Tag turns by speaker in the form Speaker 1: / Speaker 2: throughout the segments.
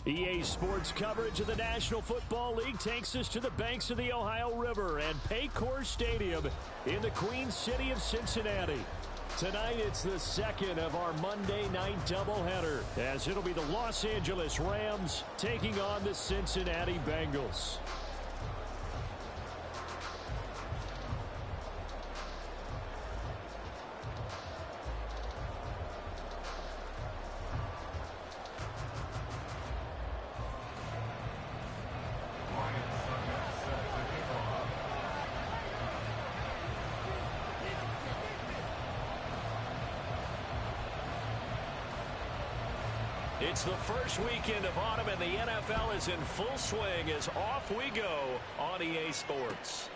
Speaker 1: EA Sports coverage of the National Football League takes us to the banks of the Ohio River and Paycor Stadium in the Queen City of Cincinnati. Tonight, it's the second of our Monday night doubleheader, as it'll be the Los Angeles Rams taking on the Cincinnati Bengals. It's the first weekend of autumn, and the NFL is in full swing as off we go on EA Sports.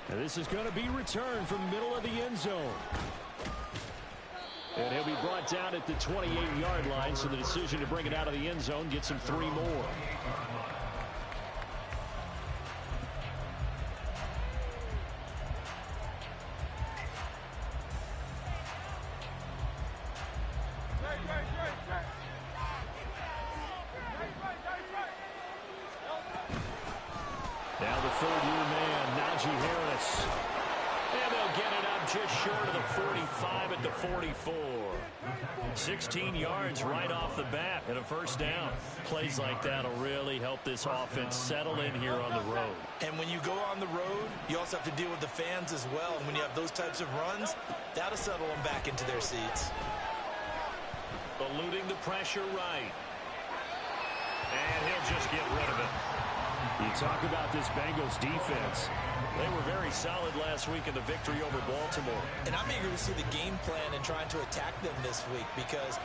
Speaker 1: And this is going to be returned from the middle of the end zone. And he'll be brought down at the 28-yard line, so the decision to bring it out of the end zone gets him 3 more. Now the third-year man, Najee Harris. And they'll get it up just short of the 45 at the 44. 16 yards right off the bat and a first down. Plays like that will really help this offense settle in here on the road.
Speaker 2: And when you go on the road, you also have to deal with the fans as well. And when you have those types of runs, that'll settle them back into their seats.
Speaker 1: Eluding the pressure right. And he'll just get rid of it. You talk about this Bengals defense. They were very solid last week in the victory over Baltimore.
Speaker 2: And I'm eager to see the game plan and trying to attack them this week, because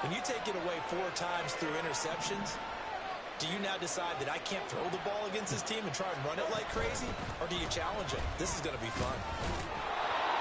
Speaker 2: when you take it away 4 times through interceptions, do you now decide that I can't throw the ball against this team and try and run it like crazy? Or do you challenge it? This is going to be fun.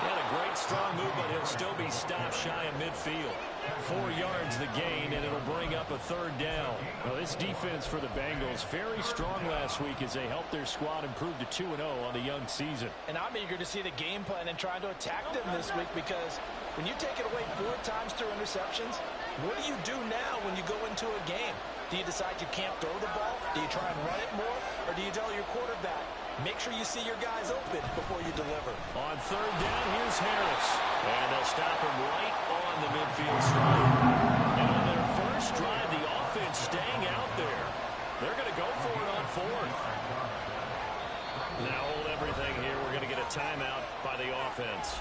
Speaker 1: He had a great strong move, but he'll still be stopped shy of midfield. 4 yards the gain, and it'll bring up a third down. Well, this defense for the Bengals, very strong last week as they helped their squad improve to 2-0 on the young season.
Speaker 3: And I'm eager to see the game plan and trying to attack them this week, because when you take it away 4 times through interceptions, what do you do now when you go into a game? Do you decide you can't throw the ball? Do you try and run it more? Or do you tell your quarterback, make sure you see your guys open before you deliver?
Speaker 1: On third down, here's Harris. And they'll stop him right on the midfield stripe. And on their first drive, the offense staying out there. They're going to go for it on 4th. Now hold everything here. We're going to get a timeout by the offense.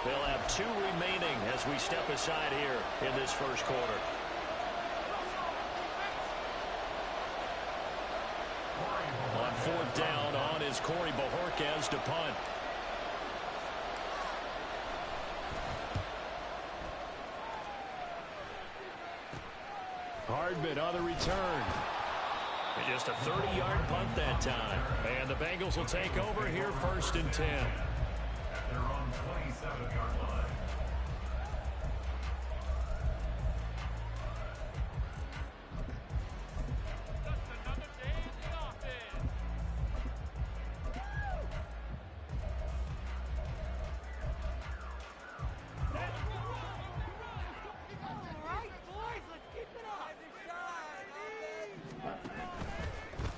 Speaker 1: They'll have 2 remaining as we step aside here in this first quarter. On 4th down, on is Corey Bojorquez to punt. Hardman on the return. And just a 30-yard punt that time. And the Bengals will take over here 1st and 10.
Speaker 4: They're on 27-yard line.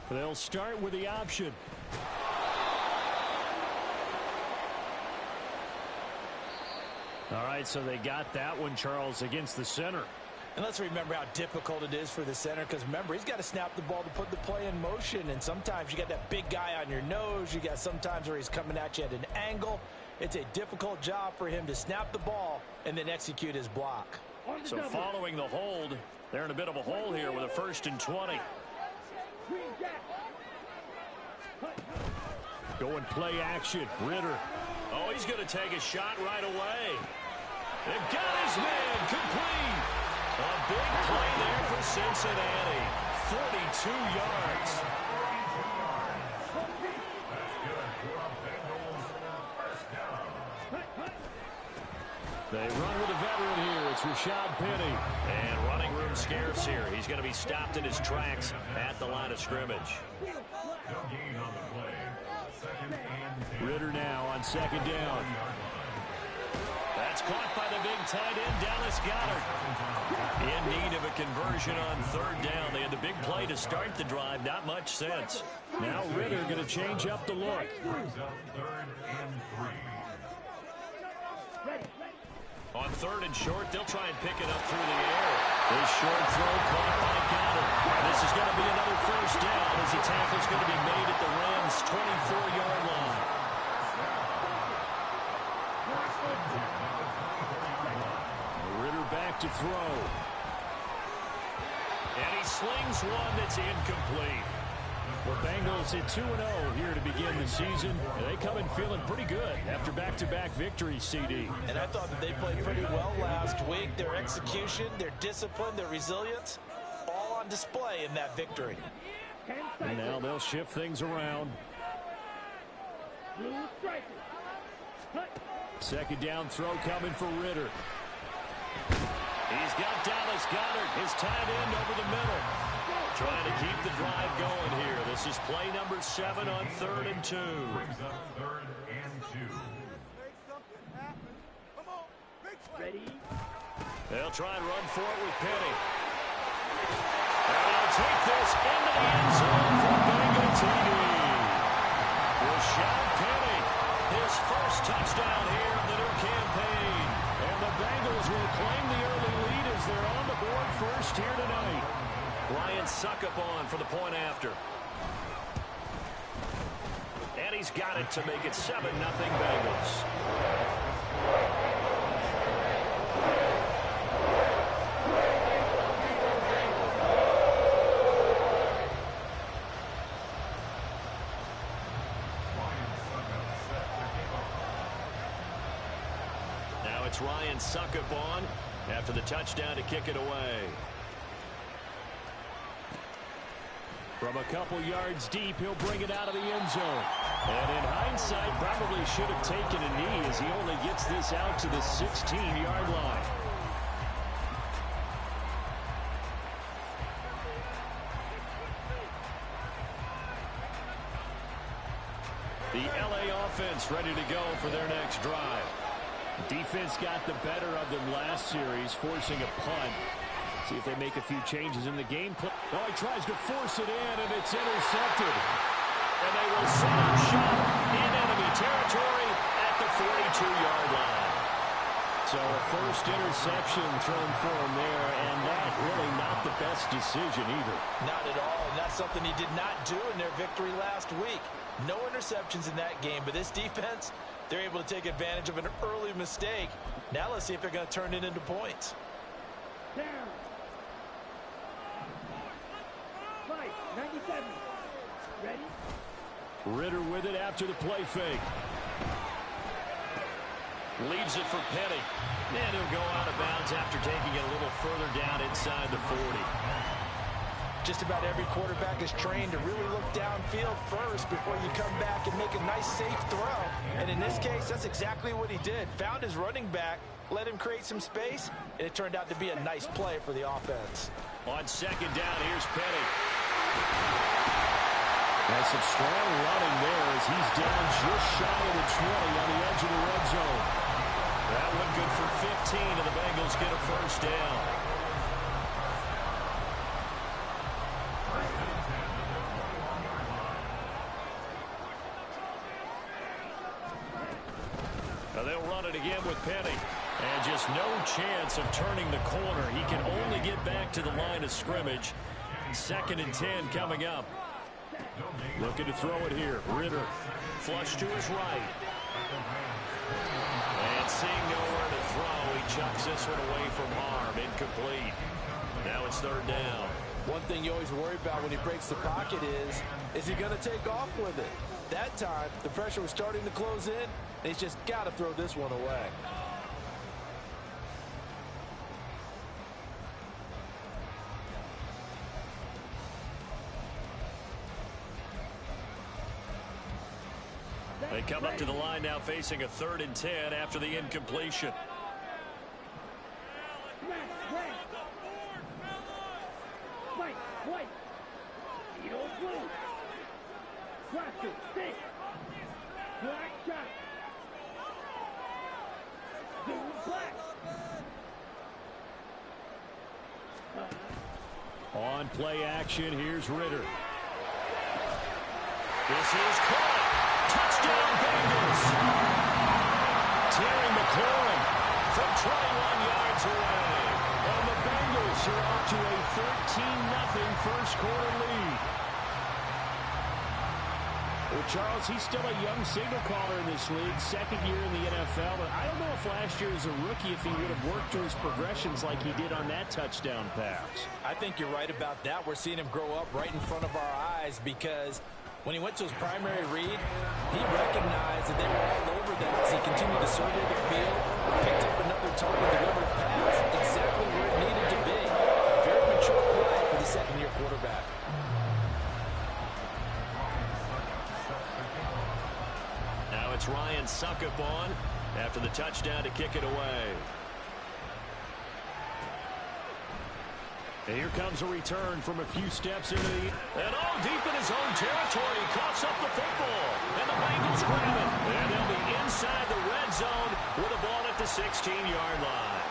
Speaker 1: They'll start with the option. All right, so they got that one, Charles, against the center.
Speaker 3: And let's remember how difficult it is for the center, because remember, he's got to snap the ball to put the play in motion. And sometimes you got that big guy on your nose. You got sometimes where he's coming at you at an angle. It's a difficult job for him to snap the ball and then execute his block.
Speaker 1: So following the hold, they're in a bit of a hole here with a 1st and 20. Going play action. Ritter. Oh, he's going to take a shot right away. They've got his man complete. A big play there for Cincinnati. 42 yards. They run with a veteran here. It's Rashad Penny. And running room scarce here. He's going to be stopped in his tracks at the line of scrimmage. Ritter now on 2nd down. It's caught by the big tight end, Dallas Goedert. In need of a conversion on third down. They had the big play to start the drive. Not much sense. Now Ritter going to change up the look. On third and short, they'll try and pick it up through the air. This short throw caught by Goedert. This is going to be another first down as the tackle's going to be made at the Rams' 24-yard line. Ritter back to throw. And he slings one that's incomplete. The Bengals at 2-0 here to begin the season. They come in feeling pretty good after back-to-back victories, CD.
Speaker 3: And I thought that they played pretty well last week. Their execution, their discipline, their resilience, all on display in that victory.
Speaker 1: And now they'll shift things around. Second down throw coming for Ritter. He's got Dallas Goedert, his tight end, over the middle. Trying to keep the drive going here. This is play number 7 on 3rd and 2. They'll try and run for it with Penny. And he'll take this into the end zone for Bengal TD. Rashad Penny, his first touchdown here of the new campaign. And the Bengals will claim the early lead as they're on the board first here tonight. Ryan Suckup on for the point after. And he's got it to make it 7-0 Bengals. Now it's Ryan Suckup on after the touchdown to kick it away. From a couple yards deep, he'll bring it out of the end zone. And in hindsight, probably should have taken a knee as he only gets this out to the 16-yard line. The LA offense ready to go for their next drive. Defense got the better of them last series, forcing a punt. See if they make a few changes in the game plan. Oh, he tries to force it in, and it's intercepted. And they will set up shop in enemy territory at the 42-yard line. So a first interception thrown for him there, and that really not the best decision either.
Speaker 3: Not at all, and that's something he did not do in their victory last week. No interceptions in that game, but this defense, they're able to take advantage of an early mistake. Now let's see if they're going to turn it into points.
Speaker 5: Down. 97. Ready?
Speaker 1: Ritter with it after the play fake. Leaves it for Penny. And he'll go out of bounds after taking it a little further down inside the 40.
Speaker 3: Just about every quarterback is trained to really look downfield first before you come back and make a nice, safe throw. And in this case, that's exactly what he did. Found his running back, let him create some space, and it turned out to be a nice play for the offense.
Speaker 1: On second down, here's Penny. That's some strong running there as he's down just shy of the 20 on the edge of the red zone. That one good for 15, and the Bengals get a first down. Now they'll run it again with Penny. And just no chance of turning the corner. He can only get back to the line of scrimmage. 2nd and 10 coming up. Looking to throw it here. Ritter flush to his right. And seeing nowhere to throw, he chucks this one away from harm. Incomplete. Now it's 3rd down.
Speaker 3: One thing you always worry about when he breaks the pocket is he going to take off with it? That time, the pressure was starting to close in, and he's just got to throw this one away.
Speaker 1: They come up to the line now facing a 3rd and 10 after the incompletion.
Speaker 5: Black shot.
Speaker 1: on play action. Here's Ritter. This is caught. Touchdown, Bengals. Terry McLaurin from 21 yards away. And the Bengals are off to a 13-0 first quarter lead. Well, Charles, he's still a young signal caller in this league, second year in the NFL. But I don't know if last year as a rookie, if he would have worked through his progressions like he did on that touchdown pass.
Speaker 3: I think you're right about that. We're seeing him grow up right in front of our eyes because when he went to his primary read, he recognized that they were all over them as he continued to survey the field, picked up another target, delivered a pass, exactly where it needed to be. A very mature play for the second-year quarterback.
Speaker 1: Now it's Ryan Suckup on after the touchdown to kick it away. And here comes a return from a few steps into the... And all deep in his own territory. Coughs up the football. And the Bengals grab it. And they'll be inside the red zone with the ball at the 16-yard line.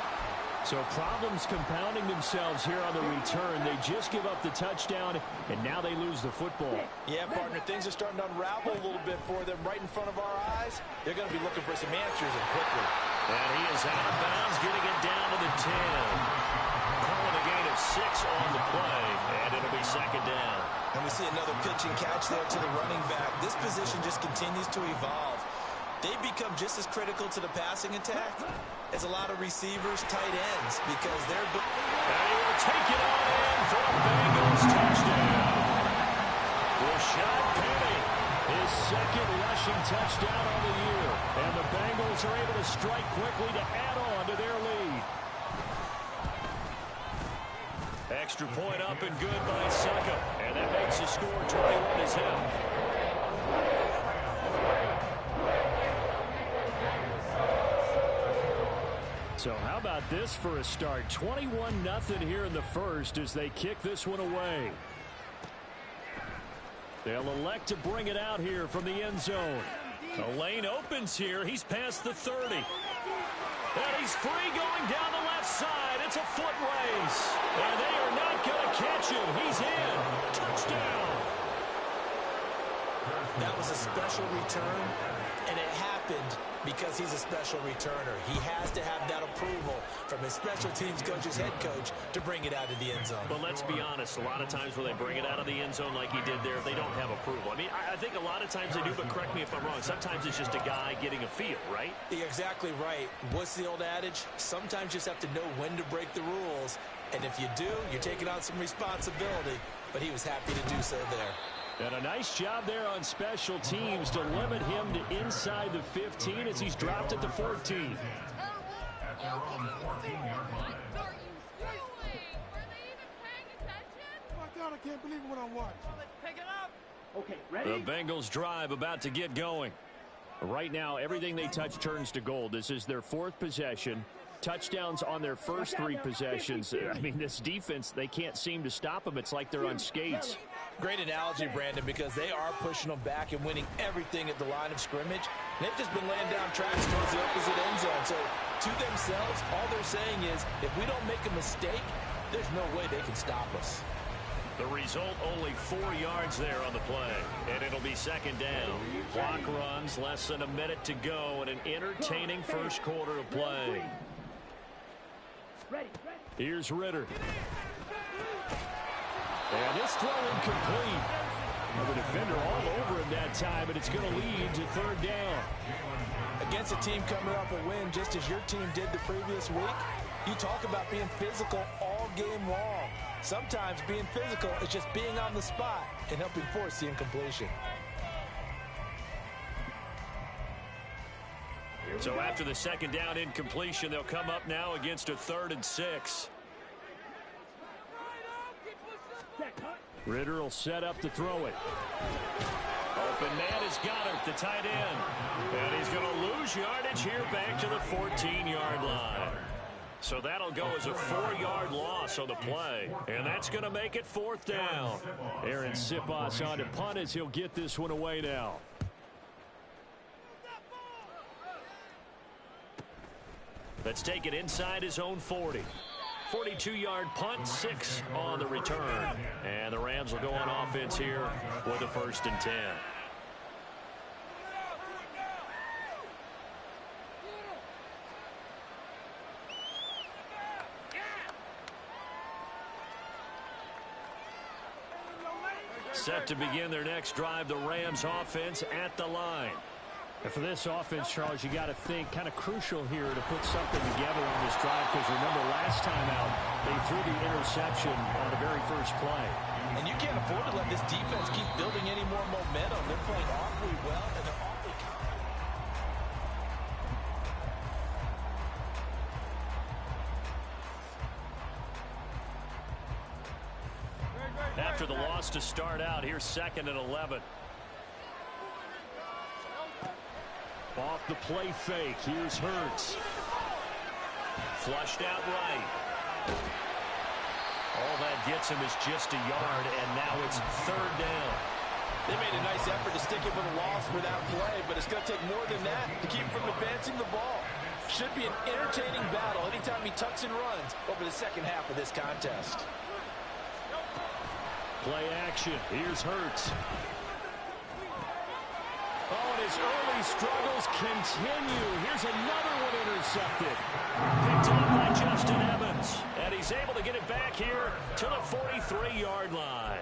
Speaker 1: So problems compounding themselves here on the return. They just give up the touchdown, and now they lose the football.
Speaker 3: Yeah, partner, things are starting to unravel a little bit for them right in front of our eyes. They're going to be looking for some answers and quickly.
Speaker 1: And he is out of bounds, getting it down to the 10. Calling a gain of 6 on the play, and it'll be second down.
Speaker 2: And we see another pitch and catch there to the running back. This position just continues to evolve. They become just as critical to the passing attack as a lot of receivers, tight ends, because they're...
Speaker 1: And he will take it on in for a Bengals touchdown. Rashad Penny, his second rushing touchdown on the year. And the Bengals are able to strike quickly to add on to their lead. Extra point up and good by Suckup. And that makes the score 21-0. So how about this for a start? 21-0 here in the first as they kick this one away. They'll elect to bring it out here from the end zone. The lane opens here. He's past the 30. And he's free going down the left side. It's a foot race. And they are not going to catch him. He's in. Touchdown.
Speaker 2: That was a special return, and it happened because he's a special returner. He has to have that approval from his special teams coach's head coach to bring it out of the end zone.
Speaker 1: But let's be honest, a lot of times when they bring it out of the end zone like he did there, they don't have approval. I mean, I think a lot of times they do, but correct me if I'm wrong. Sometimes it's just a guy getting a feel, right?
Speaker 2: You're exactly right. What's the old adage? Sometimes you just have to know when to break the rules. And if you do, you're taking on some responsibility. But he was happy to do so there.
Speaker 1: And a nice job there on special teams to limit him to inside the 15 as he's dropped at the 14.
Speaker 4: At their own 14-yard line.
Speaker 5: I can't believe what I watched. Let's pick it up. Okay,
Speaker 1: ready? The Bengals drive about to get going. Right now, everything they touch turns to gold. This is their fourth possession. Touchdowns on their first 3 possessions. I mean, this defense, they can't seem to stop them. It's like they're on skates.
Speaker 3: Great analogy, Brandon, because they are pushing them back and winning everything at the line of scrimmage. And they've just been laying down tracks towards the opposite end zone. So to themselves, all they're saying is, if we don't make a mistake, there's no way they can stop us.
Speaker 1: The result, only 4 yards there on the play. And it'll be second down. Clock runs, less than a minute to go, and an entertaining first quarter of play. Here's Ritter. And this throw incomplete. The defender all over him that time, but it's going to lead to third down.
Speaker 3: Against a team coming off a win, just as your team did the previous week, you talk about being physical all game long. Sometimes being physical is just being on the spot and helping force the incompletion.
Speaker 1: So after the second down incompletion, they'll come up now against a 3rd and 6. Ritter will set up to throw it. Open man has got it, the tight end. And he's going to lose yardage here back to the 14-yard line. So that'll go as a 4-yard loss on the play. And that's going to make it 4th down. Aaron Siposs on to punt as he'll get this one away now. Let's take it inside his own 40. 42-yard punt, 6 on the return. And the Rams will go on offense here with a 1st and 10. Set to begin their next drive, the Rams offense at the line.
Speaker 6: And for this offense, Charles, you got to think kind of crucial here to put something together on this drive, because remember last time out they threw the interception on the very first play.
Speaker 3: And you can't afford to let this defense keep building any more momentum. They're playing awfully well, and they're awfully
Speaker 1: After the loss to start out, here's 2nd and 11. Off the play fake, here's Hurts. Flushed out right. All that gets him is just a yard, and now it's 3rd down.
Speaker 3: They made a nice effort to stick it with a loss for that play, but it's going to take more than that to keep from advancing the ball. Should be an entertaining battle anytime he tucks and runs over the second half of this contest.
Speaker 1: Play action. Here's Hurts. Oh, and his early struggles continue. Here's another one intercepted. Picked up by Justin Evans. And he's able to get it back here to the 43-yard line.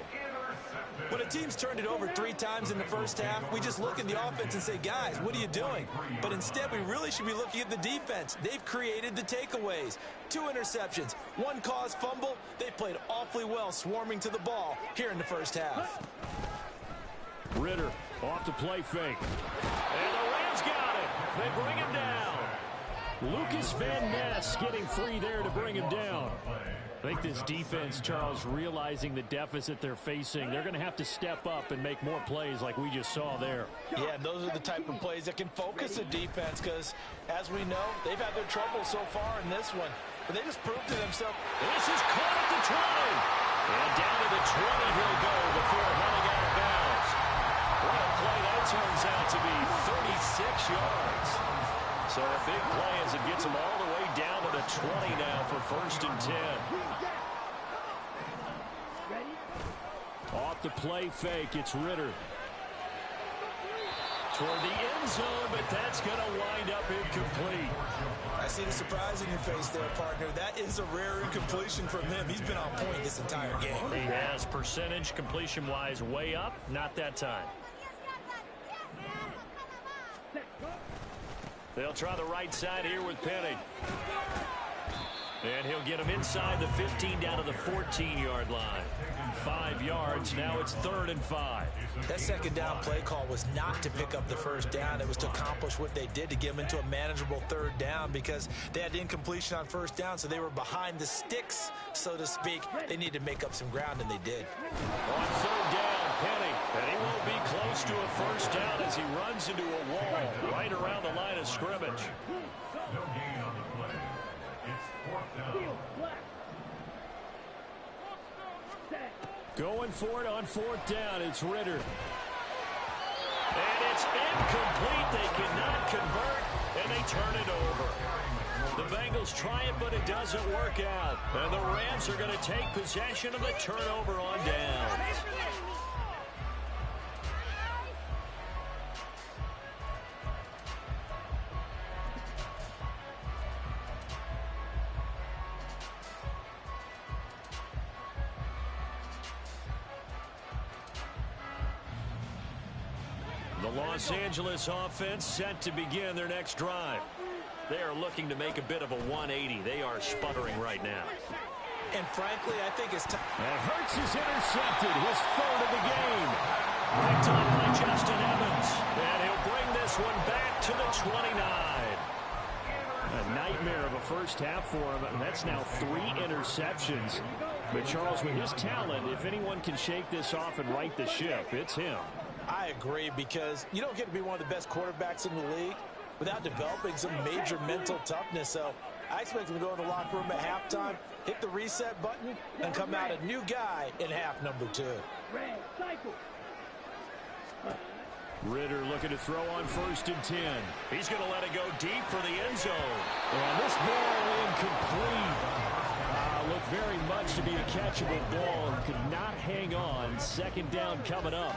Speaker 2: When a team's turned it over 3 times in the first half, we just look at the offense and say, guys, what are you doing? But instead, we really should be looking at the defense. They've created the takeaways. 2 interceptions, 1 caused fumble. They played awfully well swarming to the ball here in the first half.
Speaker 1: Ritter off the play fake. And the Rams got it. They bring him down. Lucas Van Ness getting free there to bring him down. I think this defense, Charles, realizing the deficit they're facing, they're going to have to step up and make more plays like we just saw there.
Speaker 3: Yeah, and those are the type of plays that can focus a defense, because, as we know, they've had their trouble so far in this one. But they just proved to themselves.
Speaker 1: This is caught at the 20. And down to the 20 he'll go before heading out of bounds. What a play that turns out to be, 36 yards. So a big play as it gets him all the way down to the 20 now for 1st and 10. Off the play fake, it's Ritter. Toward the end zone, but that's going to wind up incomplete.
Speaker 2: I see the surprise in your face there, partner. That is a rare incompletion from him. He's been on point this entire game.
Speaker 1: He has percentage completion-wise way up, not that time. They'll try the right side here with Penny. And he'll get him inside the 15 down to the 14-yard line. 5 yards. Now it's 3rd and 5.
Speaker 2: That second down play call was not to pick up the first down. It was to accomplish what they did, to get them into a manageable 3rd down, because they had incompletion on 1st down, so they were behind the sticks, so to speak. They needed to make up some ground, and they did.
Speaker 1: On 3rd down, Penny. And he won't be close to a 1st down as he runs into a wall right around the line of scrimmage.
Speaker 4: No gain on the play. It's 4th down.
Speaker 1: Going for it on 4th down, it's Ritter. And it's incomplete. They cannot convert, and they turn it over. The Bengals try it, but it doesn't work out. And the Rams are going to take possession of the turnover on downs. The Los Angeles offense set to begin their next drive. They are looking to make a bit of a 180. They are sputtering right now.
Speaker 2: And frankly, I think it's time.
Speaker 1: And Hurts is intercepted, his 3rd of the game. Picked up by Justin Evans. And he'll bring this one back to the 29. A nightmare of a first half for him. And that's now 3 interceptions. But Charles, with his talent, if anyone can shake this off and right the ship, it's him.
Speaker 3: I agree, because you don't get to be one of the best quarterbacks in the league without developing some major mental toughness. So I expect him to go in the locker room at halftime, hit the reset button, and come out a new guy in half number 2.
Speaker 1: Ritter looking to throw on 1st and 10. He's going to let it go deep for the end zone. And this ball incomplete. looked very much to be a catchable ball. Could not hang on. Second down coming up.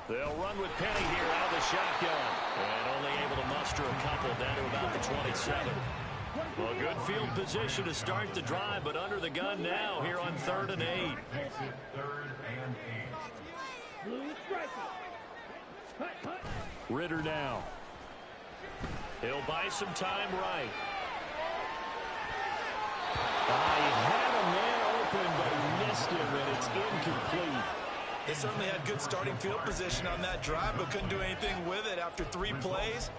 Speaker 1: They'll run with Penny here out of the shotgun. And only able to muster a couple down to about the 27. Well, good field position to start the drive, but under the gun now here on 3rd and 8. Ritter now. He'll buy some time right. He had a man open, but he missed him, and it's incomplete.
Speaker 2: They certainly had good starting field position on that drive, but couldn't do anything with it after 3 plays.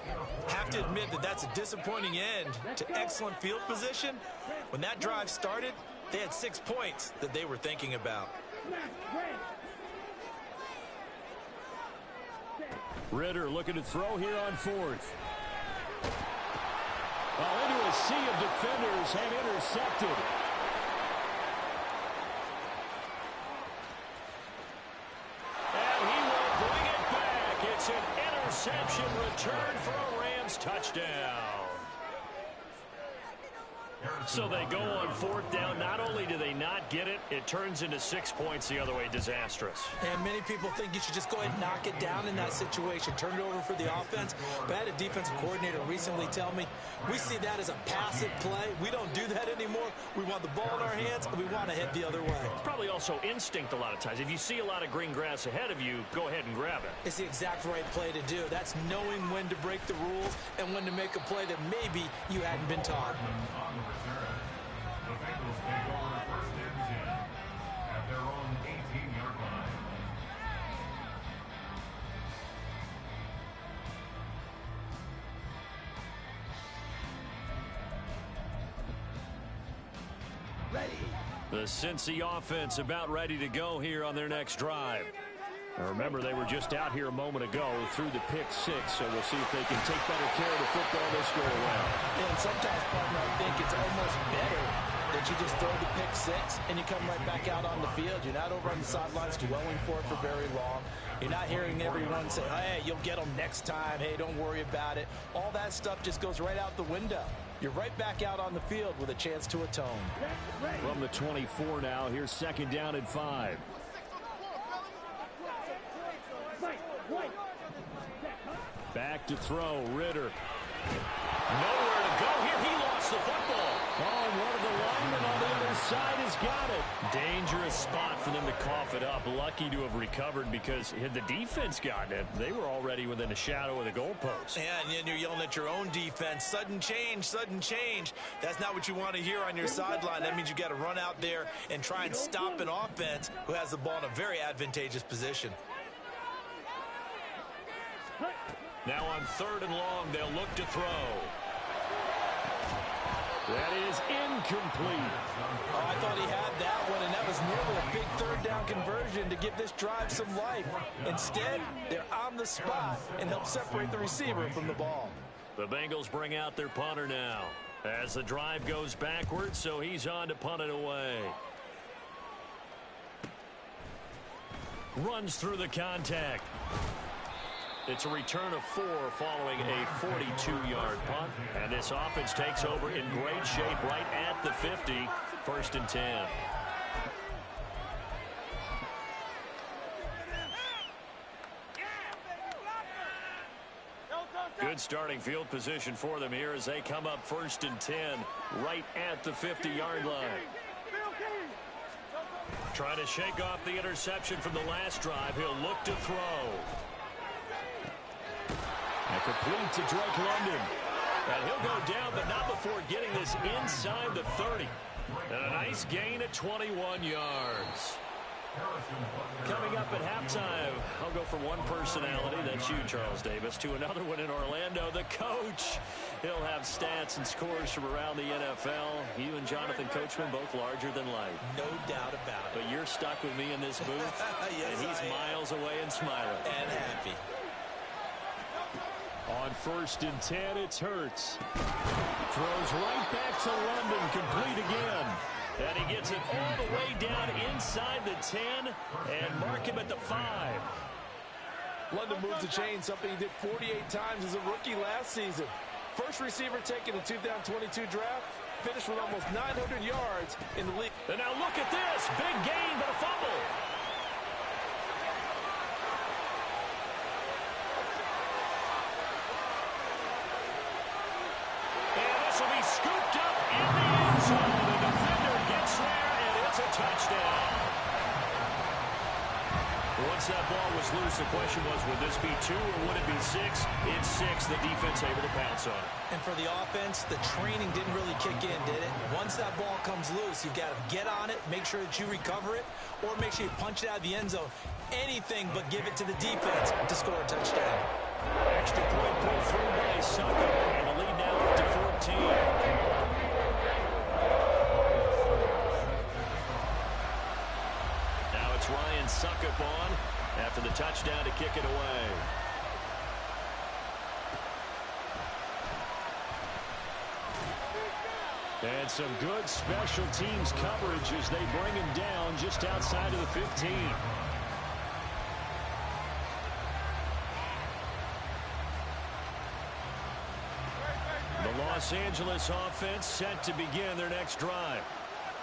Speaker 2: Have to admit that that's a disappointing end to excellent field position. When that drive started, they had 6 points that they were thinking about.
Speaker 1: Ritter looking to throw here on 4th. Well, into a sea of defenders and intercepted. An interception return for a Rams touchdown. So they go on 4th down. Not only do they not get it, it turns into 6 points the other way. Disastrous.
Speaker 2: And many people think you should just go ahead and knock it down in that situation. Turn it over for the offense. But I had a defensive coordinator recently tell me, we see that as a passive play. We don't do that anymore. We want the ball in our hands, and we want to head the other way.
Speaker 1: It's probably also instinct a lot of times. If you see a lot of green grass ahead of you, go ahead and grab it.
Speaker 2: It's the exact right play to do. That's knowing when to break the rules and when to make a play that maybe you hadn't been taught.
Speaker 4: The Bengals take over 1st and 10 at their own 18-yard line.
Speaker 1: The Cincy offense about ready to go here on their next drive. Now remember, they were just out here a moment ago through the pick 6, so we'll see if they can take better care of the football this go around.
Speaker 3: And sometimes, partner, I think it's almost better that you just throw the pick 6 and you come right back out on the field. You're not over on the sidelines dwelling for it for very long. You're not hearing everyone say, hey, you'll get them next time. Hey, don't worry about it. All that stuff just goes right out the window. You're right back out on the field with a chance to atone.
Speaker 1: From the 24 now, here's 2nd down and 5. Back to throw, Ritter. Nowhere to go here. He lost the football. Oh, and one of the linemen on the other side has got it. Dangerous spot for them to cough it up. Lucky to have recovered because had the defense gotten it, they were already within a shadow of the goalpost.
Speaker 2: Yeah, and then you're yelling at your own defense. Sudden change, sudden change. That's not what you want to hear on your sideline. That means you got to run out there and try and stop an offense who has the ball in a very advantageous position.
Speaker 1: Now on 3rd and long, they'll look to throw. That is incomplete.
Speaker 3: Oh, I thought he had that one, and that was nearly a big 3rd down conversion to give this drive some life. Instead, they're on the spot and help separate the receiver from the ball.
Speaker 1: The Bengals bring out their punter now as the drive goes backwards, so he's on to punt it away. Runs through the contact. It's a return of 4 following a 42-yard punt. And this offense takes over in great shape right at the 50. 1st and 10. Good starting field position for them here as they come up 1st and 10 right at the 50-yard line. Trying to shake off the interception from the last drive. He'll look to throw. And complete to Drake London. And he'll go down, but not before getting this inside the 30. And a nice gain at 21 yards. Coming up at halftime, I'll go from one personality, that's you, Charles Davis, to another one in Orlando, the coach. He'll have stats and scores from around the NFL. You and Jonathan Coachman both larger than life.
Speaker 2: No doubt about it.
Speaker 1: But you're stuck with me in this booth,
Speaker 2: yes,
Speaker 1: and he's miles away and smiling.
Speaker 2: And happy.
Speaker 1: On 1st and 10, it's Hurts. Throws right back to London, complete again. And he gets it all the way down inside the 10 and mark him at the 5.
Speaker 3: London moves the chain, something he did 48 times as a rookie last season. First receiver taken in the 2022 draft, finished with almost 900 yards in the league.
Speaker 1: And now look at this. Big gain, but a fumble. And this will be scooped up in the end zone. The defender gets there, and it's a touchdown. Once that ball was loose, the question was, would this be 2 or would it be 6? It's 6. The defense able to pounce on it.
Speaker 2: And for the offense, the training didn't really kick in, did it? Once that ball comes loose, you've got to get on it, make sure that you recover it, or make sure you punch it out of the end zone. Anything but give it to the defense to score a touchdown.
Speaker 1: Extra point pulled through by Sucker, and the lead now up to 14. Ryan Suckup on after the touchdown to kick it away. And some good special teams coverage as they bring him down just outside of the 15. The Los Angeles offense set to begin their next drive.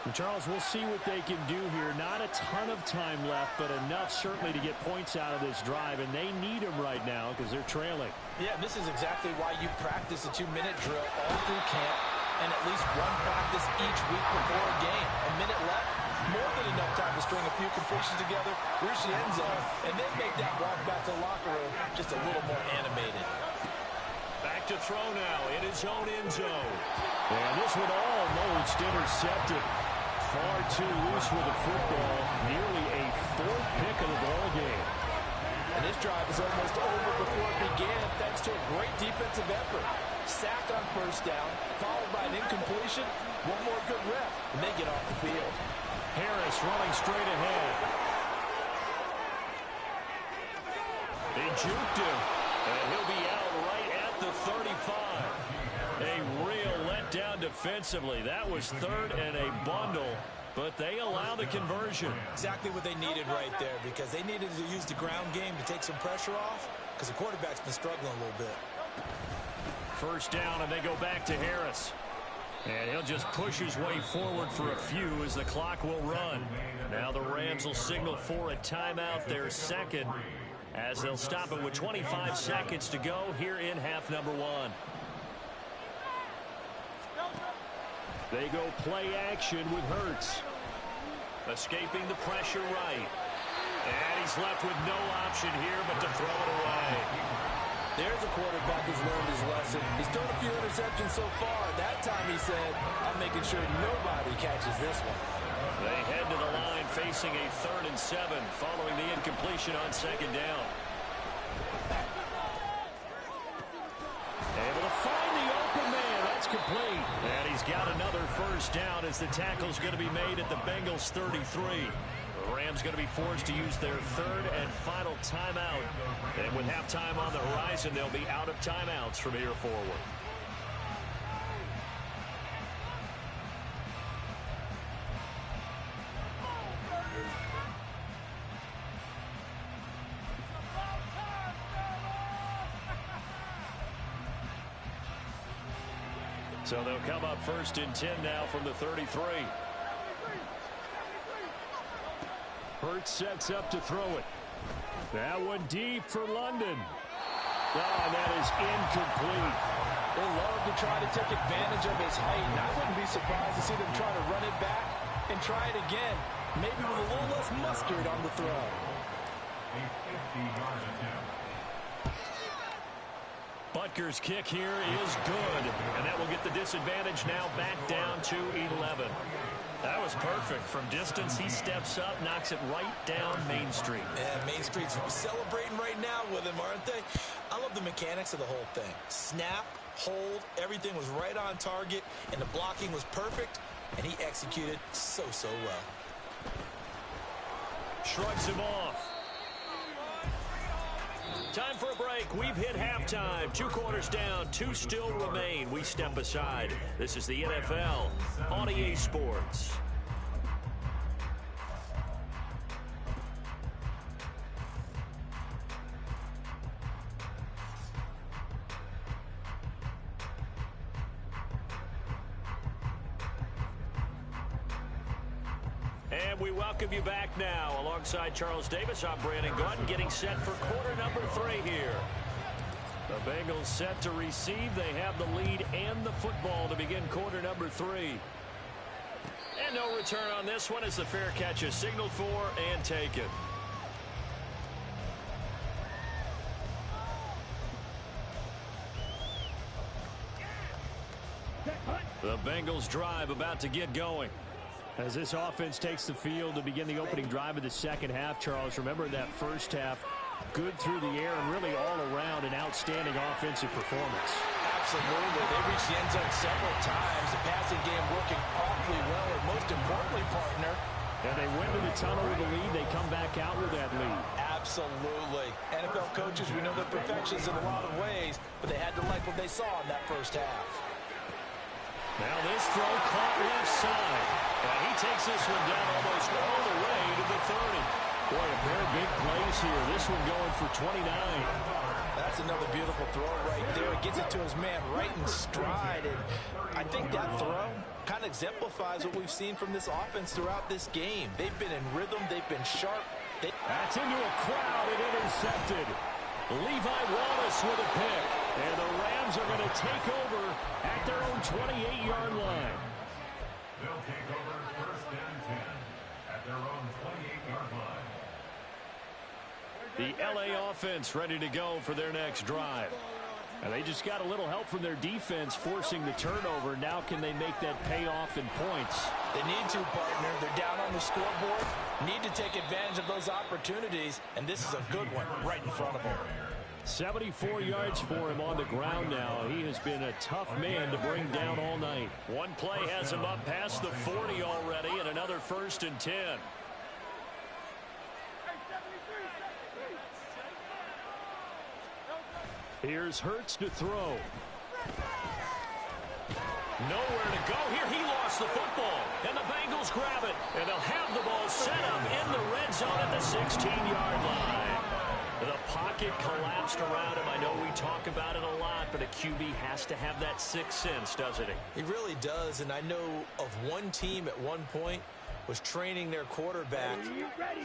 Speaker 1: And Charles, we'll see what they can do here. Not a ton of time left, but enough certainly to get points out of this drive, and they need them right now because they're trailing.
Speaker 3: Yeah, this is exactly why you practice a 2-minute drill all through camp and at least one practice each week before a game. A minute left, more than enough time to string a few completions together, reach the end zone, and then make that walk back to the locker room just a little more animated.
Speaker 1: Back to throw now in his own end zone. And this one almost intercepted. Far too loose with the football. Nearly a 4th pick of the ball game.
Speaker 3: And this drive is almost over before it began thanks to a great defensive effort. Sack on first down, followed by an incompletion. One more good rep, and they get off the field.
Speaker 1: Harris running straight ahead. They juked him, and he'll be out right at the 35. A real letdown defensively. That was 3rd and a bundle, but they allow the conversion.
Speaker 2: Exactly what they needed right there, because they needed to use the ground game to take some pressure off, because the quarterback's been struggling a little bit.
Speaker 1: First down, and they go back to Harris. And he'll just push his way forward for a few as the clock will run. Now the Rams will signal for a timeout, their second, as they'll stop it with 25 seconds to go here in half number 1. They go play action with Hurts. Escaping the pressure right. And he's left with no option here but to throw it away.
Speaker 3: There's a quarterback who's learned his lesson. He's thrown a few interceptions so far. That time he said, I'm making sure nobody catches this one.
Speaker 1: They head to the line facing a 3rd and 7 following the incompletion on 2nd down. Able to find the open man. That's complete. And he's got another first down as the tackle's going to be made at the Bengals 33. The Rams going to be forced to use their 3rd and final timeout. And with halftime on the horizon, they'll be out of timeouts from here forward. So they'll come up 1st and 10 now from the 33. Hurts sets up to throw it. That one deep for London. Oh, that is incomplete.
Speaker 3: They love to try to take advantage of his height, and I wouldn't be surprised to see them try to run it back and try it again, maybe with a little less mustard on the throw.
Speaker 4: A 50-yard attempt.
Speaker 1: Butker's kick here is good, and that will get the disadvantage now back down to 11. That was perfect. From distance, he steps up, knocks it right down Main Street.
Speaker 2: Yeah, Main Street's celebrating right now with him, aren't they? I love the mechanics of the whole thing. Snap, hold, everything was right on target, and the blocking was perfect, and he executed so well.
Speaker 1: Shrugs him off. Time for a break. We've hit halftime. 2 quarters down. 2 still remain. We step aside. This is the NFL on EA Sports. And we welcome you back now. Alongside Charles Davis, I'm Brandon Gordon, getting set for quarter number 3 here. The Bengals set to receive. They have the lead and the football to begin quarter number 3. And no return on this one as the fair catch is signaled for and taken. The Bengals drive about to get going. As this offense takes the field to begin the opening drive of the second half, Charles, remember that first half, good through the air and really all around an outstanding offensive performance.
Speaker 3: Absolutely. They reached the end zone several times. The passing game working awfully well, and most importantly, partner.
Speaker 1: And they went to the tunnel with the lead. They come back out with that lead.
Speaker 3: Absolutely. NFL coaches, we know they're perfections in a lot of ways, but they had to like what they saw in that first half.
Speaker 1: Now this throw caught left side. And he takes this one down almost all the way to the 30. Boy, a pair of big plays here. This one going for 29.
Speaker 3: That's another beautiful throw right there. It gets it to his man right in stride. And I think that throw kind of exemplifies what we've seen from this offense throughout this game. They've been in rhythm. They've been sharp.
Speaker 1: That's into a crowd and intercepted. Levi Wallace with a pick. And the Rams are going to take over at their own 28-yard line.
Speaker 4: They'll take over first and 10 at their own 28-yard line.
Speaker 1: The LA offense ready to go for their next drive. And they just got a little help from their defense forcing the turnover. Now can they make that pay off in points?
Speaker 3: They need to, partner. They're down on the scoreboard. Need to take advantage of those opportunities. And this is a good one right in front of them.
Speaker 1: 74 yards for him on the ground now. He has been a tough man to bring down all night. One play has him up past the 40 already, and another first and 10. Here's Hurts to throw. Nowhere to go here. He lost the football, and the Bengals grab it. And they'll have the ball set up in the red zone at the 16-yard line. The pocket collapsed around him. I know we talk about it a lot, but a QB has to have that sixth sense, doesn't he?
Speaker 2: He really does, and I know of one team at one point was training their quarterback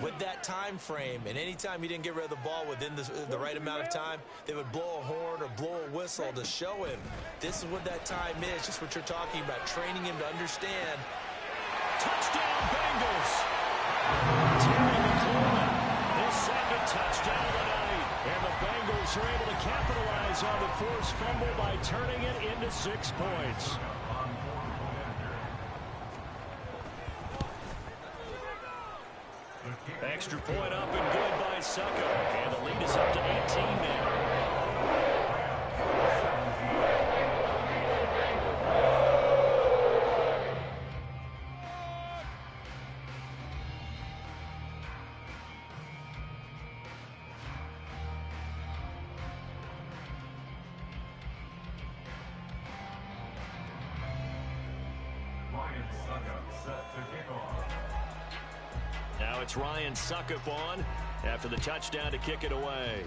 Speaker 2: with that time frame, and anytime he didn't get rid of the ball within the right amount of time, they would blow a horn or blow a whistle to show him this is what that time is, just what you're talking about, training him to understand.
Speaker 1: Touchdown, Bengals! Terry McLaurin, his second touchdown of the night, and the Bengals are able to capitalize on the forced fumble by turning it into 6 points. Extra point up and good by Succo. And the lead is up to 18 now. Now it's Ryan Suckup on after the touchdown to kick it away.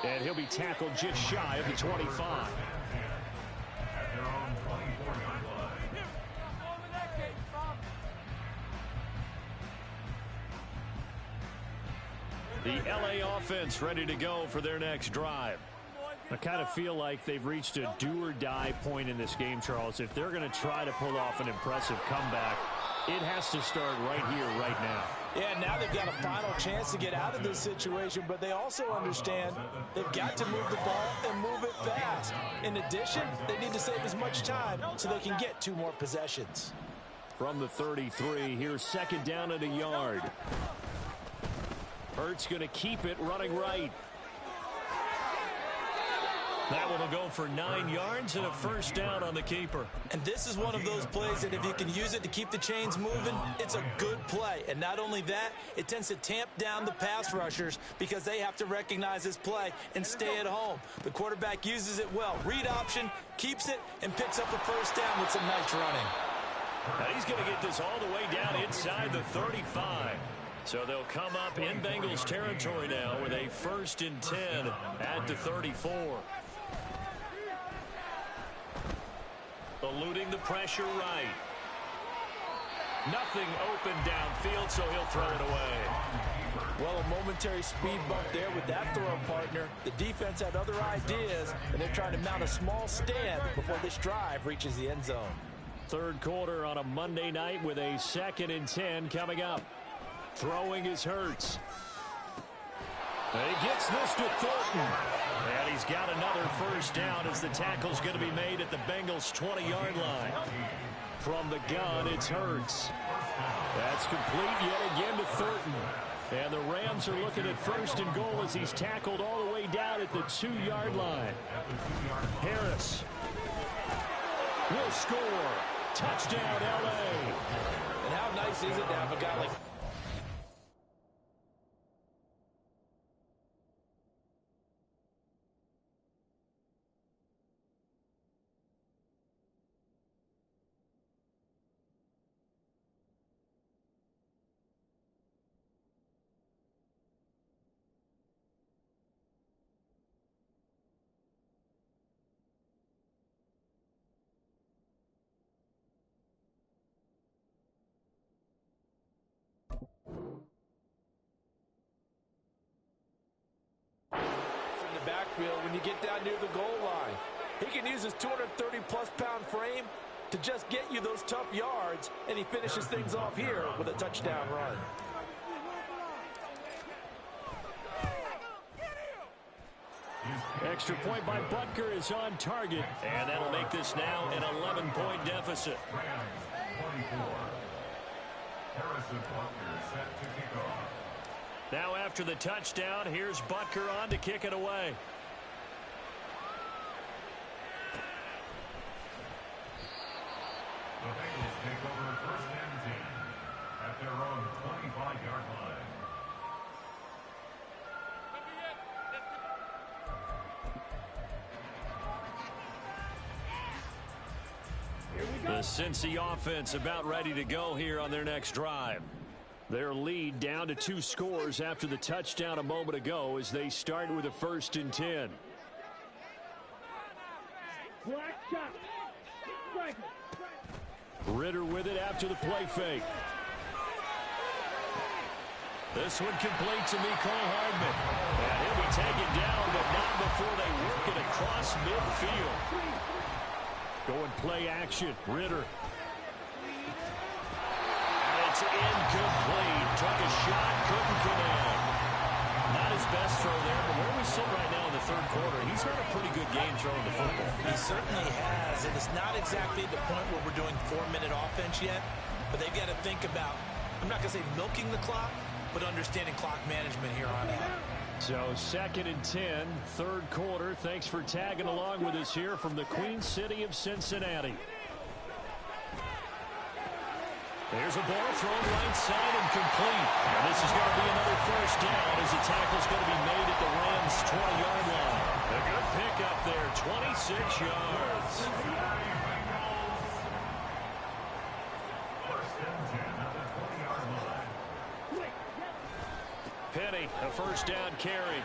Speaker 1: And he'll be tackled just shy of the 25. The LA offense ready to go for their next drive. I kind of feel like they've reached a do-or-die point in this game, Charles. If they're going to try to pull off an impressive comeback, it has to start right here, right now.
Speaker 3: Yeah, now they've got a final chance to get out of this situation, but they also understand they've got to move the ball and move it fast. In addition, they need to save as much time so they can get 2 more possessions.
Speaker 1: From the 33, here's second down and a yard. Hurts going to keep it running right. That one will go for 9 yards and a first down on the keeper.
Speaker 2: And this is one of those plays that if you can use it to keep the chains moving, it's a good play. And not only that, it tends to tamp down the pass rushers because they have to recognize this play and stay at home. The quarterback uses it well. Read option, keeps it, and picks up a first down with some nice running.
Speaker 1: Now he's going to get this all the way down inside the 35. So they'll come up in Bengals territory now with a first and 10 at the 34. eluding the pressure right. Nothing open downfield, so he'll throw it away.
Speaker 3: Well, a momentary speed bump there with that throw, partner. The defense had other ideas, and they're trying to mount a small stand before this drive reaches the end zone.
Speaker 1: Third quarter on a Monday night with a 2nd and 10 coming up. Throwing is Hurts. He gets this to Thornton. And he's got another first down as the tackle's going to be made at the Bengals' 20-yard line. From the gun, it's Hurts. That's complete yet again to Thornton. And the Rams are looking at 1st and goal as he's tackled all the way down at the 2-yard line. Harris will score. Touchdown, L.A.
Speaker 3: And how nice is it to have a guy like... when you get down near the goal line. He can use his 230-plus pound frame to just get you those tough yards, and he finishes things off here with a touchdown run.
Speaker 1: Extra point by Butker is on target, and that'll make this now an 11-point deficit. Now after the touchdown, here's Butker on to kick it away.
Speaker 4: The Bengals take over 1st and 10 at their own 25-yard line.
Speaker 1: The Cincy offense about ready to go here on their next drive. Their lead down to 2 scores after the touchdown a moment ago as they start with a 1st and 10. Ritter with it after the play fake. This one complete to Mecole Hardman. And he'll be taken down, but not before they work it across midfield. Going play action. Ritter. It's incomplete. Took a shot, couldn't connect. Not his best throw there, but where we sit right now in the 3rd quarter, he's had a pretty good game throwing the football.
Speaker 2: He certainly has, and it's not exactly at the point where we're doing 4-minute offense yet, but they've got to think about, I'm not going to say milking the clock, but understanding clock management here on out.
Speaker 1: So 2nd and 10, 3rd quarter. Thanks for tagging along with us here from the Queen City of Cincinnati. There's a ball thrown right side and complete. And this is going to be another first down as the tackle's going to be made at the Rams' 20-yard line. A good pickup there, 26 yards. Penny, a first down carry.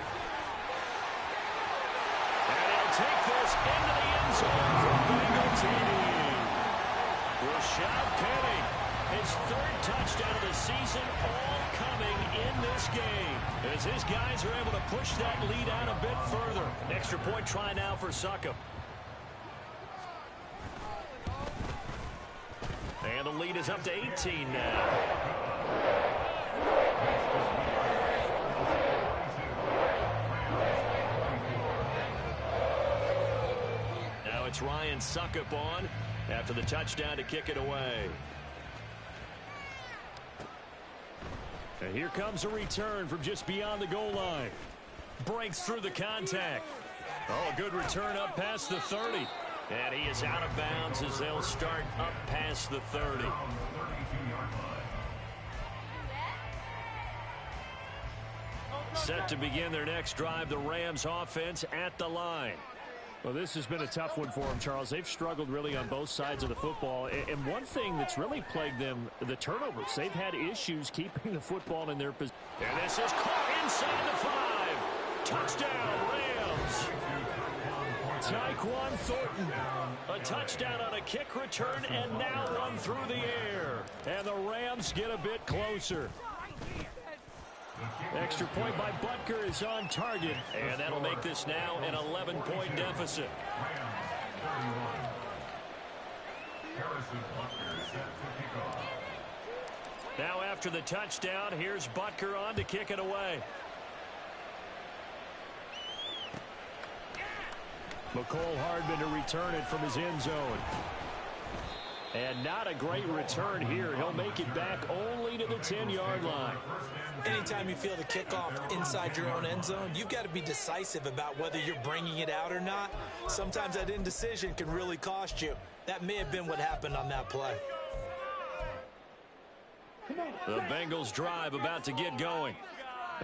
Speaker 1: And he'll take this into the end zone for Bengal TD. Rashad Penny. His 3rd touchdown of the season, all coming in this game. As his guys are able to push that lead out a bit further. Extra point try now for Succop. And the lead is up to 18 now. Now it's Ryan Succop on after the touchdown to kick it away. And here comes a return from just beyond the goal line. Breaks through the contact. Oh, a good return up past the 30. And he is out of bounds as they'll start up past the 30. Set to begin their next drive, the Rams offense at the line. Well, this has been a tough one for them, Charles. They've struggled really on both sides of the football. And one thing that's really plagued them, the turnovers. They've had issues keeping the football in their position. And this is caught inside the 5. Touchdown, Rams. Tyquan Thornton. A touchdown on a kick return, and now one through the air. And the Rams get a bit closer. Extra point by Butker is on target, and that'll make this now an 11-point deficit. Now after the touchdown, here's Butker on to kick it away. McCole Hardman to return it from his end zone. And not a great return here. He'll make it back only to the 10-yard line.
Speaker 2: Anytime you feel the kickoff inside your own end zone, you've got to be decisive about whether you're bringing it out or not. Sometimes that indecision can really cost you. That may have been what happened on that play.
Speaker 1: The Bengals drive about to get going.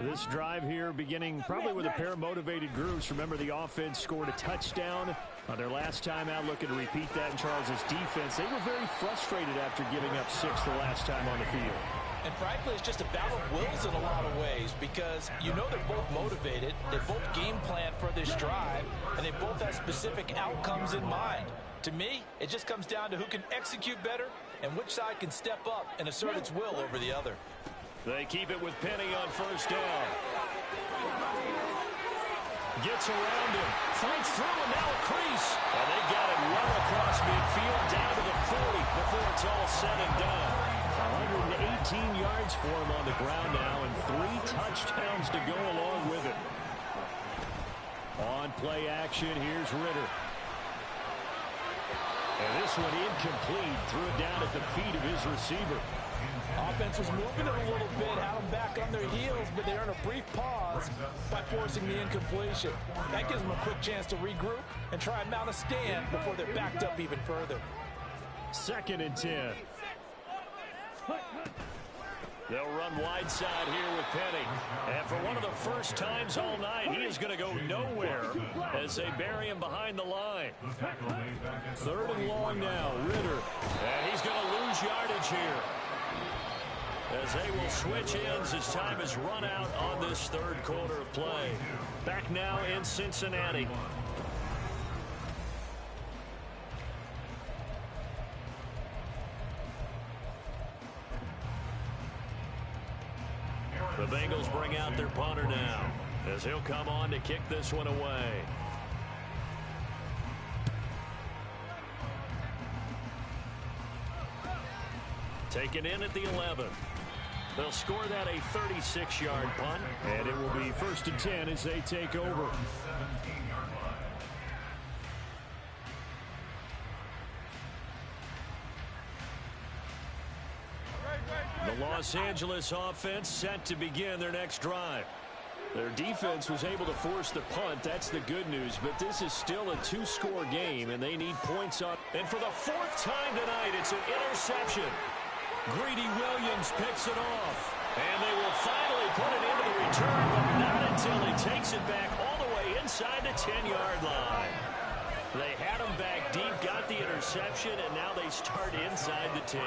Speaker 1: This drive here beginning probably with a pair of motivated groups. Remember, the offense scored a touchdown on their last time out, looking to repeat that in Charles' defense. They were very frustrated after giving up 6 the last time on the field.
Speaker 3: And frankly, it's just a battle of wills in a lot of ways, because you know they're both motivated, they both game plan for this drive, and they both have specific outcomes in mind. To me, it just comes down to who can execute better and which side can step up and assert its will over the other.
Speaker 1: They keep it with Penny on first down. Gets around him, fights through, and now a crease. And they've got it well across midfield, down to the 40 before it's all said and done. 118 yards for him on the ground now, and 3 touchdowns to go along with it. On play action, here's Ritter. And this one incomplete, threw it down at the feet of his receiver.
Speaker 3: Offense was moving it a little bit, had them back on their heels, but they earned a brief pause by forcing the incompletion. That gives them a quick chance to regroup and try and mount a stand before they're backed up even further.
Speaker 1: 2nd and 10. They'll run wide side here with Penny. And for one of the first times all night, he is going to go nowhere as they bury him behind the line. 3rd and long now, Ritter. And he's going to lose yardage here, as they will switch ends as time is run out on this 3rd quarter of play. Back now in Cincinnati. The Bengals bring out their punter now, as he'll come on to kick this one away. Taken in at the 11. They'll score that a 36-yard punt, and it will be 1st and 10 as they take over. The Los Angeles offense set to begin their next drive. Their defense was able to force the punt. That's the good news, but this is still a 2-score game, and they need points on. And for the 4th time tonight, it's an interception. Greedy Williams picks it off, and they will finally put it into the return, but not until he takes it back all the way inside the 10-yard line. They had him back deep, got the interception, and now they start inside the 10.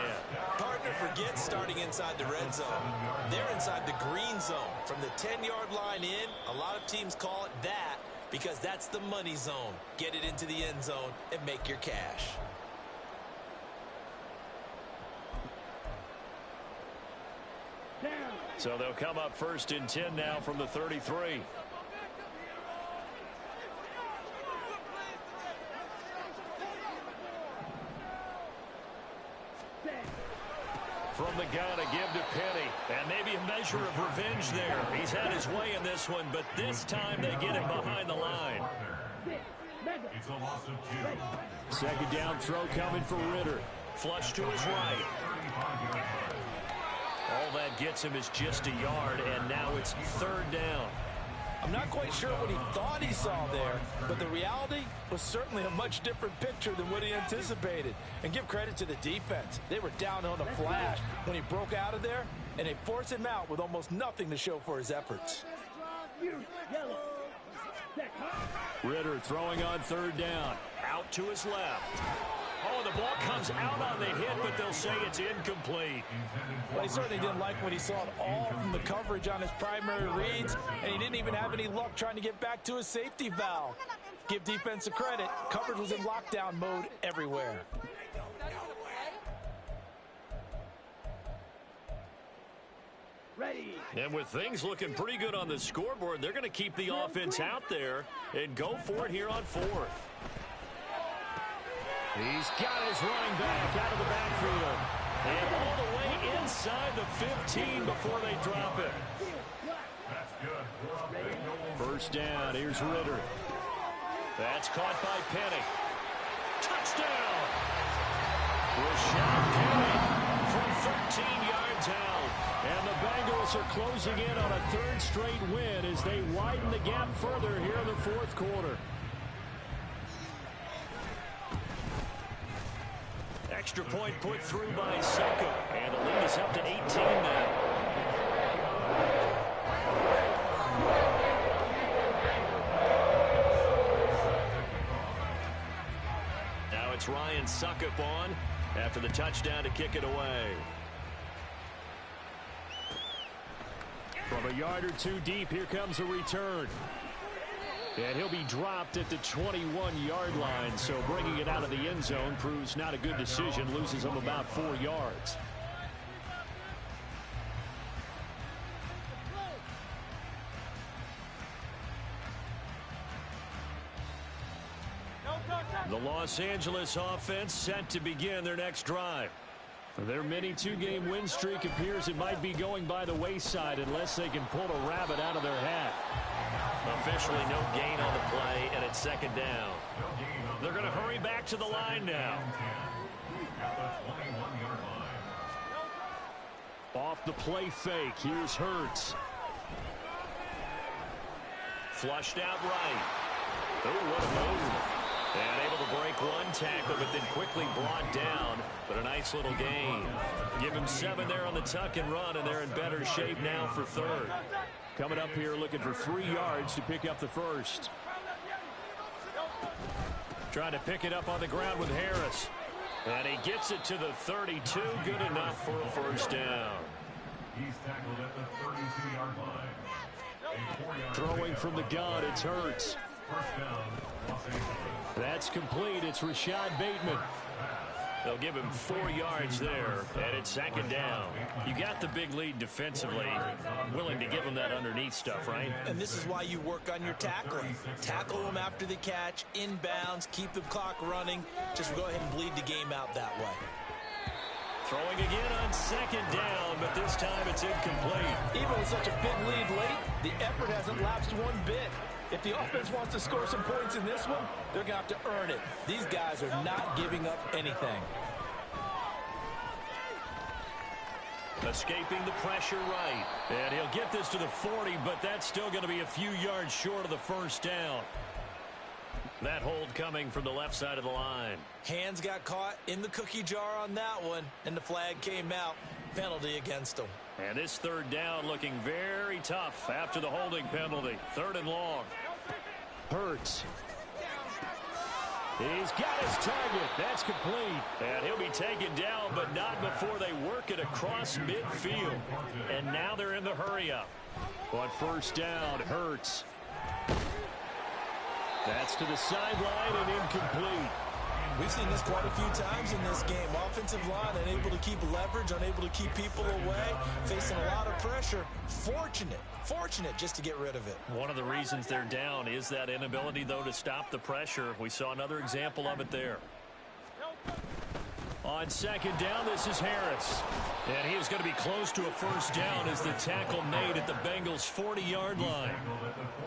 Speaker 2: Partner forgets starting inside the red zone. They're inside the green zone. From the 10-yard line in, a lot of teams call it that because that's the money zone. Get it into the end zone and make your cash.
Speaker 1: So they'll come up 1st and 10 now from the 33. From the gun, a give to Penny. And maybe a measure of revenge there. He's had his way in this one, but this time they get him behind the line.
Speaker 4: It's a loss of 2.
Speaker 1: 2nd down throw coming for Ritter. Flush to his right. All that gets him is just a yard, and now it's 3rd down.
Speaker 3: I'm not quite sure what he thought he saw there, but the reality was certainly a much different picture than what he anticipated. And give credit to the defense. They were down on a flash when he broke out of there, and they forced him out with almost nothing to show for his efforts.
Speaker 1: Ritter throwing on 3rd down. Out to his left. Oh, the ball comes out on the hit, but they'll say it's incomplete.
Speaker 3: Well, he certainly didn't like when he saw it all from the coverage on his primary reads, and he didn't even have any luck trying to get back to his safety valve. Give defense a credit. Coverage was in lockdown mode everywhere.
Speaker 5: Ready.
Speaker 1: And with things looking pretty good on the scoreboard, they're going to keep the offense out there and go for it here on fourth. He's got his running back out of the backfield. And all the way inside the 15 before they drop it.
Speaker 4: That's good.
Speaker 1: First down, here's Ritter. That's caught by Penny. Touchdown! Rashad Penny from 13 yards out. And the Bengals are closing in on a third straight win as they widen the gap further here in the fourth quarter. Extra point put through by Suckup. And the lead is up to 18 now. Now it's Ryan Suckup on after the touchdown to kick it away. From a yard or two deep, here comes a return. And he'll be dropped at the 21-yard line, so bringing it out of the end zone proves not a good decision, loses him about 4 yards. The Los Angeles offense set to begin their next drive. Their mini two-game win streak appears it might be going by the wayside unless they can pull a rabbit out of their hat. Officially no gain on the play, and it's second down. They're going to hurry back to the line now. Off the play fake, here's Hurts. Flushed out right. Oh, what a move. And able to break one tackle, but then quickly brought down. But a nice little gain. Give him 7 there on the tuck and run, and they're in better shape now for third. Coming up here looking for 3 yards to pick up the first. Trying to pick it up on the ground with Harris. And he gets it to the 32. Good enough for a first down.
Speaker 4: He's tackled at the 32-yard line.
Speaker 1: Throwing from the gun, it's Hurts.
Speaker 4: First down, Los Angeles.
Speaker 1: That's complete. It's Rashad Bateman. They'll give him 4 yards there, and it's second down. You got the big lead defensively. Willing to give him that underneath stuff, right?
Speaker 2: And this is why you work on your tackling. Tackle them after the catch, inbounds, keep the clock running. Just go ahead and bleed the game out that way.
Speaker 1: Throwing again on second down, but this time it's incomplete.
Speaker 3: Even with such a big lead late, the effort hasn't lapsed one bit. If the offense wants to score some points in this one, they're going to have to earn it. These guys are not giving up anything.
Speaker 1: Escaping the pressure right. And he'll get this to the 40, but that's still going to be a few yards short of the first down. That hold coming from the left side of the line.
Speaker 2: Hands got caught in the cookie jar on that one, and the flag came out. Penalty against them.
Speaker 1: And this third down looking very tough after the holding penalty. Third and long. Hurts. He's got his target. That's complete. And he'll be taken down, but not before they work it across midfield. And now they're in the hurry-up. On first down, Hurts. That's to the sideline and incomplete.
Speaker 2: We've seen this quite a few times in this game. Offensive line unable to keep leverage, unable to keep people away, facing a lot of pressure. Fortunate just to get rid of it.
Speaker 1: One of the reasons they're down is that inability, though, to stop the pressure. We saw another example of it there. On second down, this is Harris. And he is going to be close to a first down as the tackle made at the Bengals' 40-yard line.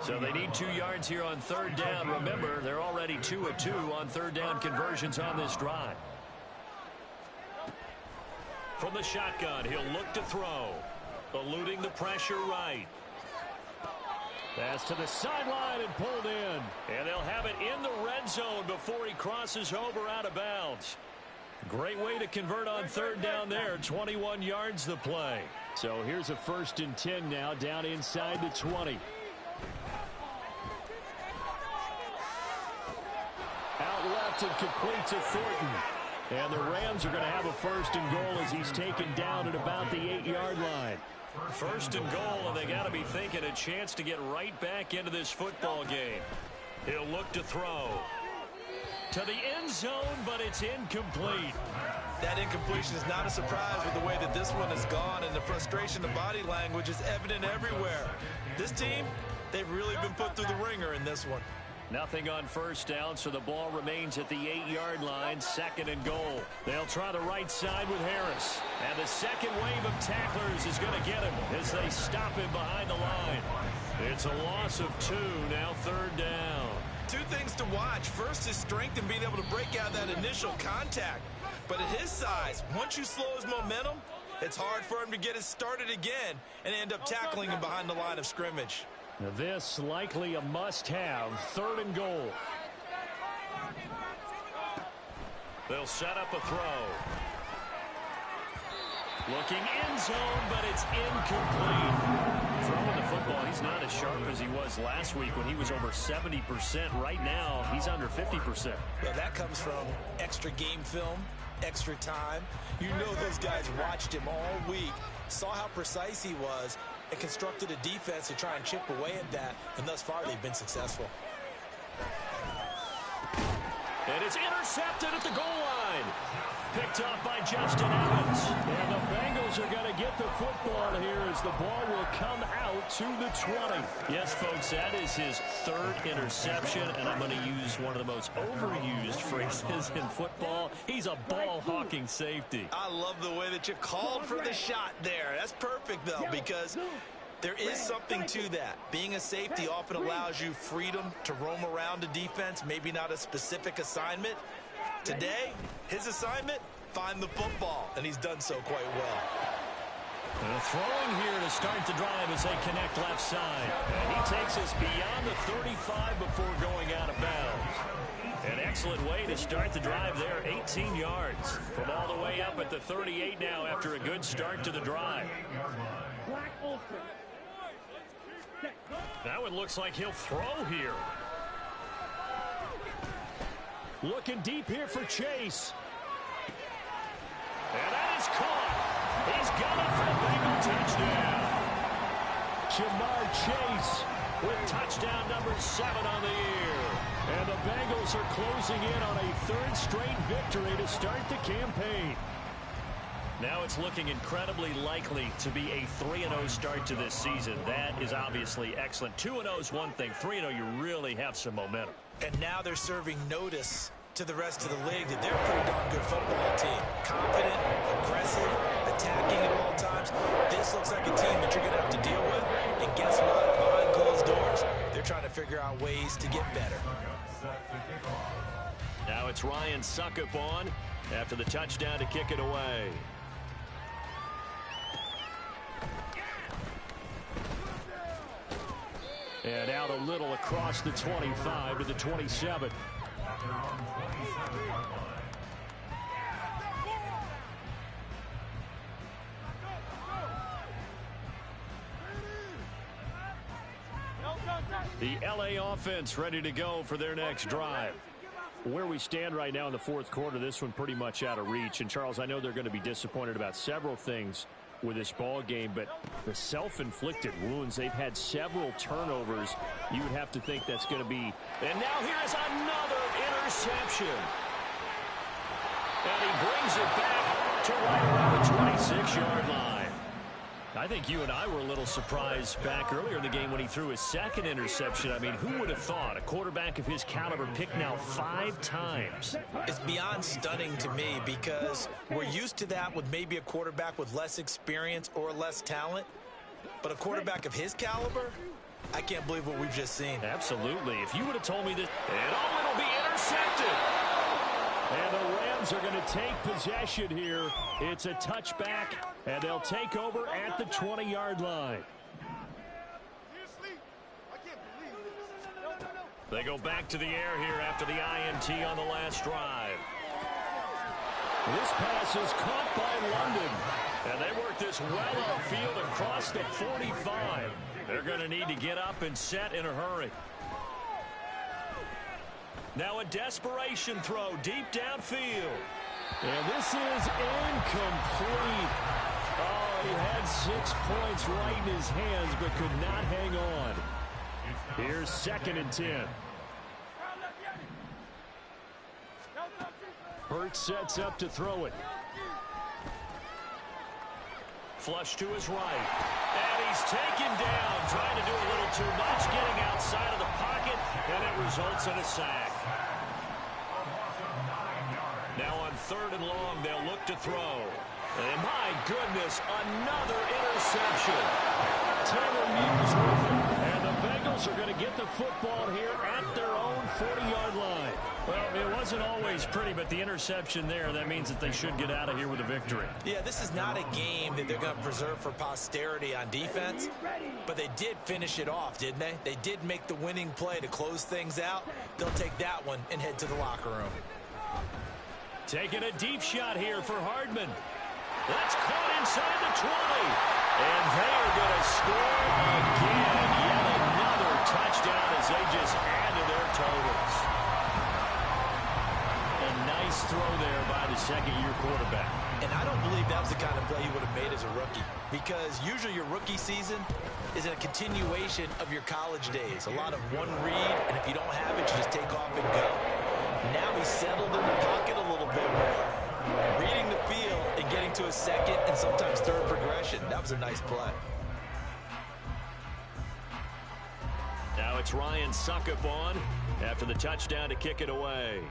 Speaker 1: So they need 2 yards here on third down. Remember, they're already 2 of 2 on third down conversions on this drive. From the shotgun, he'll look to throw. Eluding the pressure right. Pass to the sideline and pulled in. And they'll have it in the red zone before he crosses over out of bounds. Great way to convert on third down there. 21 yards the play. So here's a 1st and 10 now down inside the 20. Out left and complete to Thornton. And the Rams are going to have a 1st and goal as he's taken down at about the 8-yard line. 1st and goal, and they got to be thinking a chance to get right back into this football game. He'll look to throw. To the end zone, but it's incomplete.
Speaker 2: That incompletion is not a surprise with the way that this one has gone, and the frustration of body language is evident everywhere. This team, they've really been put through the ringer in this one.
Speaker 1: Nothing on first down, so the ball remains at the 8-yard line, 2nd and goal. They'll try the right side with Harris. And the second wave of tacklers is going to get him as they stop him behind the line. It's a loss of 2, now 3rd down.
Speaker 2: 2 things to watch. First, his strength and being able to break out that initial contact. But at his size, once you slow his momentum, it's hard for him to get it started again and end up tackling him behind the line of scrimmage.
Speaker 1: Now this likely a must-have, 3rd and goal. They'll set up a throw. Looking end zone, but it's incomplete. Throwing the football, he's not as sharp as he was last week when he was over 70%. Right now, he's under 50%.
Speaker 2: Well, that comes from extra game film, extra time. You know those guys watched him all week, saw how precise he was, and constructed a defense to try and chip away at that, and thus far they've been successful.
Speaker 1: And it's intercepted at the goal line. Picked up by Justin Evans. And the Bengals are going to get the football here as the ball will come out to the 20. Yes, folks, that is his 3rd interception, and I'm going to use one of the most overused phrases in football. He's a ball-hawking safety.
Speaker 2: I love the way that you called for the shot there. That's perfect, though, because there is something to that. Being a safety often allows you freedom to roam around a defense, maybe not a specific assignment. Today, his assignment, find the football, and he's done so quite well.
Speaker 1: And throwing here to start the drive as they connect left side. And he takes us beyond the 35 before going out of bounds. An excellent way to start the drive there, 18 yards. From all the way up at the 38 now after a good start to the drive. That one looks like he'll throw here. Looking deep here for Chase. And that is caught. He's got it for a Bengal touchdown. Jamar Chase with touchdown number 7 on the year. And the Bengals are closing in on a 3rd straight victory to start the campaign. Now it's looking incredibly likely to be a 3-0 start to this season. That is obviously excellent. 2-0 is one thing. 3-0, you really have some momentum.
Speaker 2: And now they're serving notice to the rest of the league that they're a pretty darn good football team. Confident, aggressive, attacking at all times. This looks like a team that you're going to have to deal with. And guess what? Behind closed doors, they're trying to figure out ways to get better.
Speaker 1: Now it's Ryan Suckup on after the touchdown to kick it away. And out a little across the 25 to the 27. The LA offense ready to go for their next drive. Where we stand right now in the 4th quarter, this one pretty much out of reach. And, Charles, I know they're going to be disappointed about several things with this ball game, but the self-inflicted wounds, they've had several turnovers. You would have to think that's going to be. And now here is another interception. And he brings it back to right around the 26-yard line. I think you and I were a little surprised back earlier in the game when he threw his 2nd interception. I mean, who would have thought a quarterback of his caliber picked now 5 times?
Speaker 2: It's beyond stunning to me because we're used to that with maybe a quarterback with less experience or less talent. But a quarterback of his caliber, I can't believe what we've just seen.
Speaker 1: Absolutely. If you would have told me that, and oh, it'll be intercepted. And the Rams are going to take possession here. It's a touchback, and they'll take over at the 20-yard line. They go back to the air here after the INT on the last drive. This pass is caught by London. And they work this well upfield across the 45. They're going to need to get up and set in a hurry. Now a desperation throw deep downfield. And this is incomplete. Oh, he had 6 points right in his hands but could not hang on. Here's 2nd and 10. Burt sets up to throw it. Flush to his right. And he's taken down, trying to do a little too much, getting outside of the pocket, and it results in a sack. Now on 3rd and long, they'll look to throw. And my goodness, another interception. Taylor Muse with it. And the Bengals are going to get the football here at their own 40-yard line. Well, it wasn't always pretty, but the interception there, that means that they should get out of here with a victory.
Speaker 2: Yeah, this is not a game that they're going to preserve for posterity on defense, but they did finish it off, didn't they? They did make the winning play to close things out. They'll take that one and head to the locker room.
Speaker 1: Taking a deep shot here for Hardman. That's caught inside the 20. And they are going to score again. Yet another touchdown as they just add to their totals. A nice throw there by the second-year quarterback.
Speaker 2: And I don't believe that was the kind of play he would have made as a rookie, because usually your rookie season is a continuation of your college days. A lot of one read, and if you don't have it, you just take off and go. Now he's settled in the pocket a little bit more, reading the field and getting to a second and sometimes third progression. That was a nice play.
Speaker 1: Now it's Ryan Suckup on after the touchdown to kick it away.